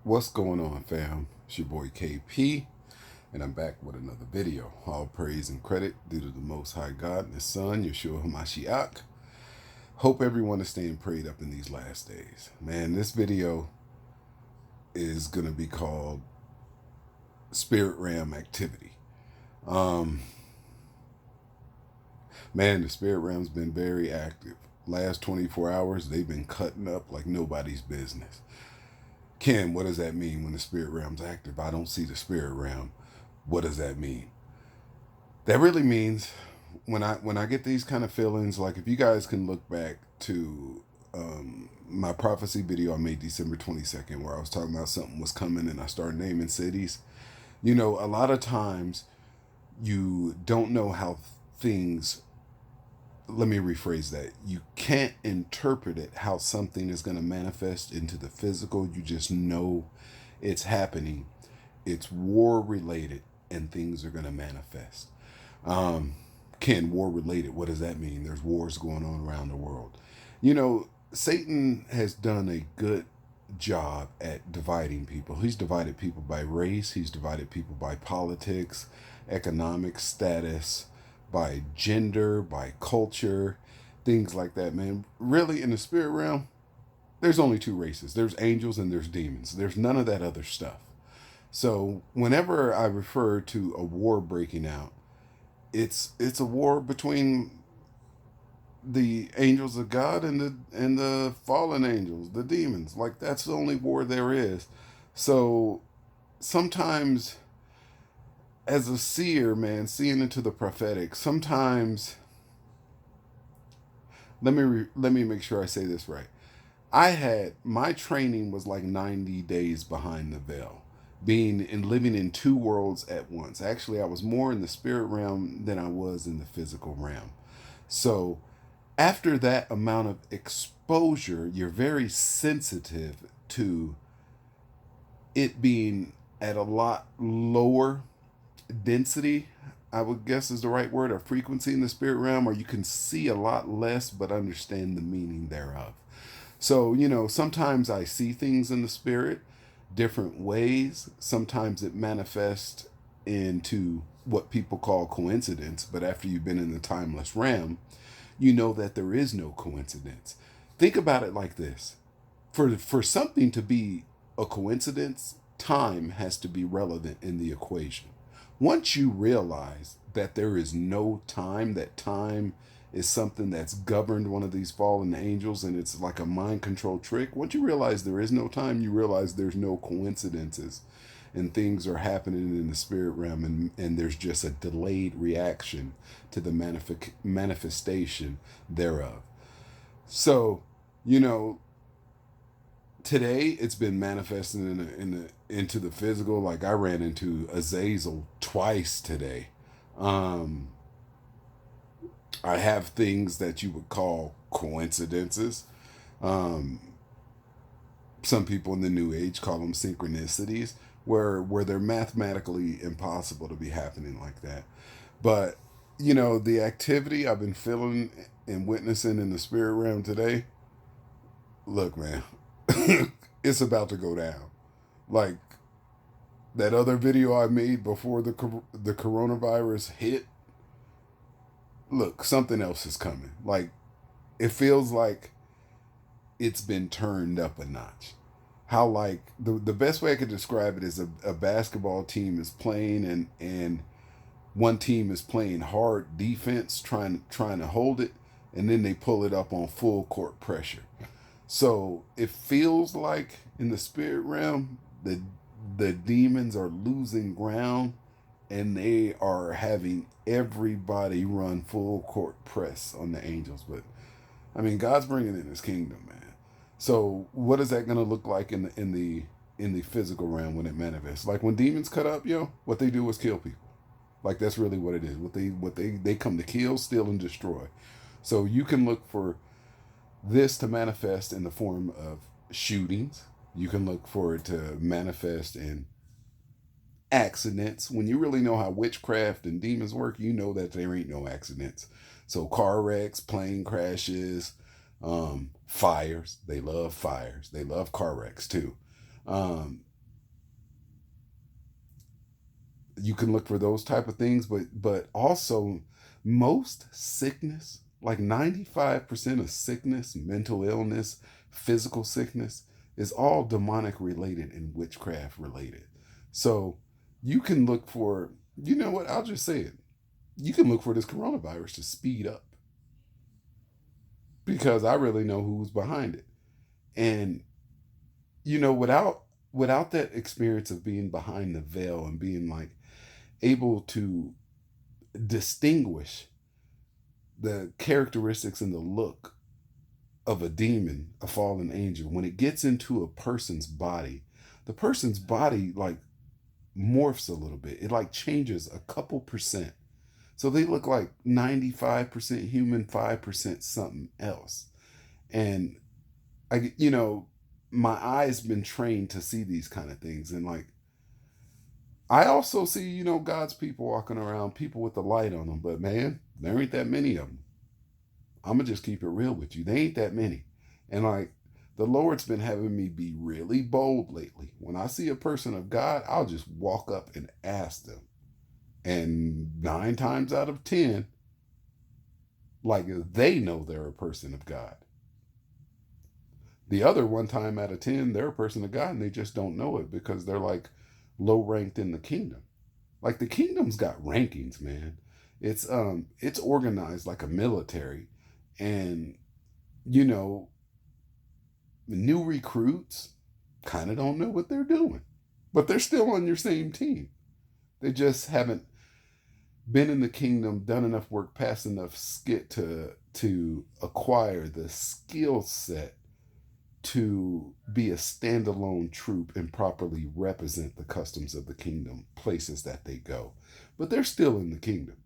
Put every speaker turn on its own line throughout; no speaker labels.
What's going on, fam? It's your boy KP, and I'm back with another video. All praise and credit due to the Most High God and His Son, Yeshua HaMashiach. Hope everyone is staying prayed up in these last days. Man, this video is going to be called Spirit Realm Activity. Man, the Spirit Realm's been very active. Last 24 hours, they've been cutting up like nobody's business. Ken, what does that mean when the spirit realm's active? I don't see the spirit realm. What does that mean? That really means when I get these kind of feelings, like if you guys can look back to my prophecy video I made December 22nd, where I was talking about something was coming and I started naming cities. You know, a lot of times you don't know how things, let me rephrase that. You can't interpret it how something is going to manifest into the physical. You just know it's happening. It's war related and things are going to manifest. Ken, war related, what does that mean? There's wars going on around the world. You know, Satan has done a good job at dividing people. He's divided people by race, he's divided people by politics, economic status, by gender, by culture, things like that, man. Really, in the spirit realm, there's only two races. There's angels and there's demons. There's none of that other stuff. So whenever I refer to a war breaking out, it's a war between the angels of God and the fallen angels, the demons. Like that's the only war there is. So sometimes as a seer, man, seeing into the prophetic, sometimes let me make sure I say this right. I had my training was like 90 days behind the veil, being and living in two worlds at once. Actually, I was more in the spirit realm than I was in the physical realm. So, after that amount of exposure, you're very sensitive to it being at a lot lower density, I would guess is the right word, or frequency in the spirit realm, or you can see a lot less but understand the meaning thereof. So, you know, sometimes I see things in the spirit different ways. Sometimes it manifests into what people call coincidence, but after you've been in the timeless realm, you know that there is no coincidence. Think about it like this. For something to be a coincidence, time has to be relevant in the equation. Once you realize that there is no time, that time is something that's governed one of these fallen angels and it's like a mind control trick. Once you realize there is no time, you realize there's no coincidences and things are happening in the spirit realm, and there's just a delayed reaction to the manifestation thereof. So, you know, today it's been manifesting into the physical. Like I ran into Azazel twice today. Um, I have things that you would call coincidences. Um, some people in the new age call them synchronicities, where they're mathematically impossible to be happening like that. But you know, the activity I've been feeling and witnessing in the spirit realm today. Look, man, it's about to go down. Like that other video I made before the coronavirus hit. Look, something else is coming. Like it feels like it's been turned up a notch. How like the best way I could describe it is a basketball team is playing and one team is playing hard defense trying to hold it, and then they pull it up on full court pressure. So it feels like in the spirit realm the demons are losing ground and they are having everybody run full court press on the angels. But I mean, God's bringing in His kingdom, man. So what is that going to look like in the physical realm when it manifests? Like when demons cut up, yo, what they do is kill people. Like that's really what it is. What they come to kill, steal, and destroy. So you can look for this to manifest in the form of shootings. You can look for it to manifest in accidents. When you really know how witchcraft and demons work, you know that there ain't no accidents. So car wrecks, plane crashes, fires. They love fires. They love car wrecks too. You can look for those type of things, but also most sickness, like 95% of sickness, mental illness, physical sickness, is all demonic related and witchcraft related. So you can look for, you know what, I'll just say it. You can look for this coronavirus to speed up, because I really know who's behind it. And without that experience of being behind the veil and being like able to distinguish the characteristics and the look of a demon, a fallen angel, when it gets into a person's body, the person's body like morphs a little bit. It like changes a couple percent. So they look like 95% human, 5% something else. And my eyes been trained to see these kind of things. And like, I also see, God's people walking around, people with the light on them. But man, there ain't that many of them. I'm going to just keep it real with you. They ain't that many. And like, the Lord's been having me be really bold lately. When I see a person of God, I'll just walk up and ask them. And 9 times out of 10, like, they know they're a person of God. The other 1 time out of 10, they're a person of God and they just don't know it because they're like low ranked in the kingdom. Like, the kingdom's got rankings, man. It's organized like a military. And new recruits kind of don't know what they're doing, but they're still on your same team. They just haven't been in the kingdom, done enough work, passed enough skit to acquire the skill set to be a standalone troop and properly represent the customs of the kingdom, places that they go. But they're still in the kingdom.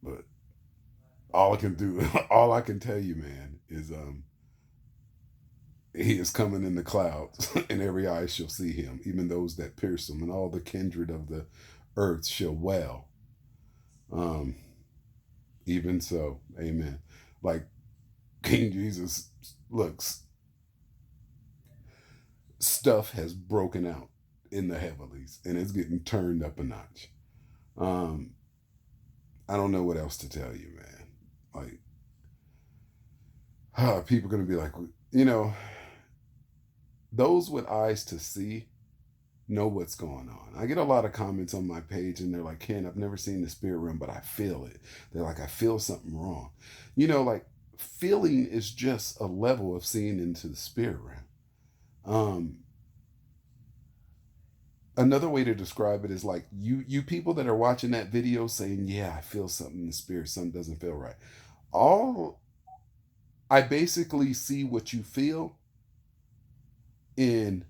But all I can tell you, man, is he is coming in the clouds, and every eye shall see him, even those that pierce him, and all the kindred of the earth shall wail. Even so, amen. Like, King Jesus looks, stuff has broken out in the heavenlies, and it's getting turned up a notch. I don't know what else to tell you, man. Like, people are going to be like, those with eyes to see know what's going on. I get a lot of comments on my page and they're like, Ken, I've never seen the spirit realm, but I feel it. They're like, I feel something wrong. Like, feeling is just a level of seeing into the spirit realm. Another way to describe it is like you people that are watching that video saying, yeah, I feel something in the spirit, something doesn't feel right. I basically see what you feel in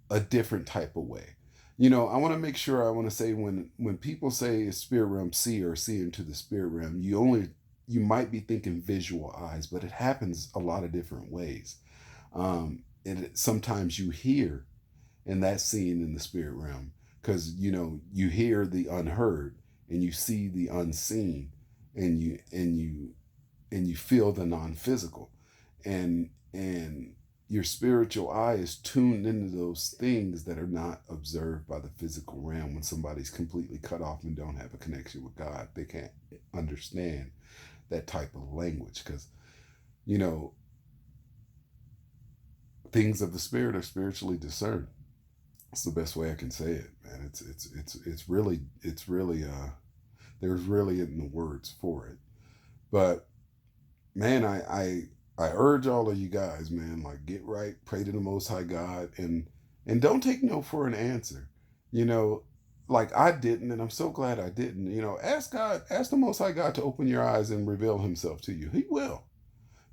a different type of way. I want to make sure, I want to say, when people say spirit realm, see into the spirit realm, you might be thinking visual eyes, but it happens a lot of different ways. Sometimes you hear, and that's seeing in the spirit realm, because you hear the unheard and you see the unseen, and you feel the non-physical, and your spiritual eye is tuned into those things that are not observed by the physical realm. When somebody's completely cut off and don't have a connection with God, they can't understand that type of language, because things of the spirit are spiritually discerned. It's the best way I can say it, man. It's really there's really in the words for it. But man, I urge all of you guys, man, like, get right, pray to the Most High God, and don't take no for an answer. Like I didn't, and I'm so glad I didn't. Ask God, ask the Most High God to open your eyes and reveal Himself to you. He will,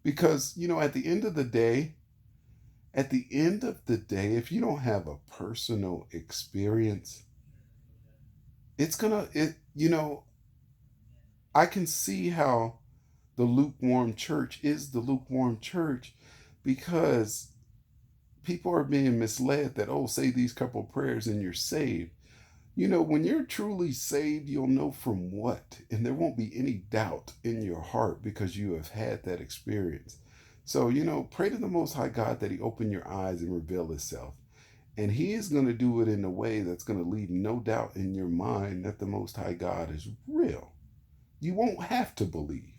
because at the end of the day, if you don't have a personal experience, I can see how the lukewarm church is the lukewarm church, because people are being misled that, oh, say these couple prayers and you're saved. When you're truly saved, you'll know from what, and there won't be any doubt in your heart because you have had that experience. So, pray to the Most High God that He open your eyes and reveal Himself. And he is going to do it in a way that's going to leave no doubt in your mind that the Most High God is real. You won't have to believe.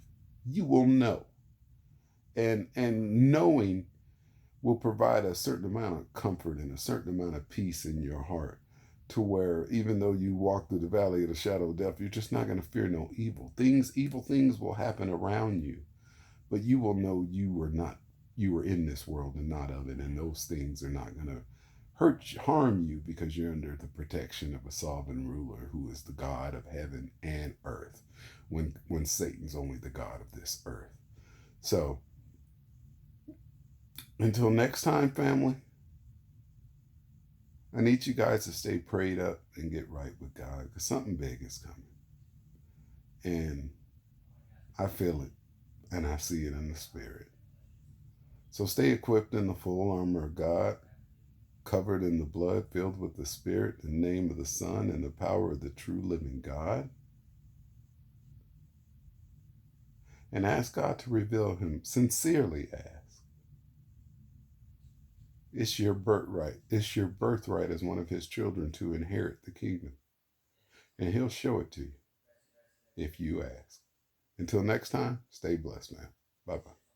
You will know. And knowing will provide a certain amount of comfort and a certain amount of peace in your heart, to where even though you walk through the valley of the shadow of death, you're just not going to fear no evil things will happen around you, but you will know you were in this world and not of it, and those things are not going to harm you, because you're under the protection of a sovereign ruler who is the God of heaven and earth, when Satan's only the God of this earth. So until next time, family, I need you guys to stay prayed up and get right with God, because something big is coming. And I feel it and I see it in the spirit. So stay equipped in the full armor of God, covered in the blood, filled with the Spirit, the name of the Son, and the power of the true living God. And ask God to reveal him. Sincerely ask. It's your birthright. It's your birthright as one of his children to inherit the kingdom. And he'll show it to you if you ask. Until next time, stay blessed, man. Bye-bye.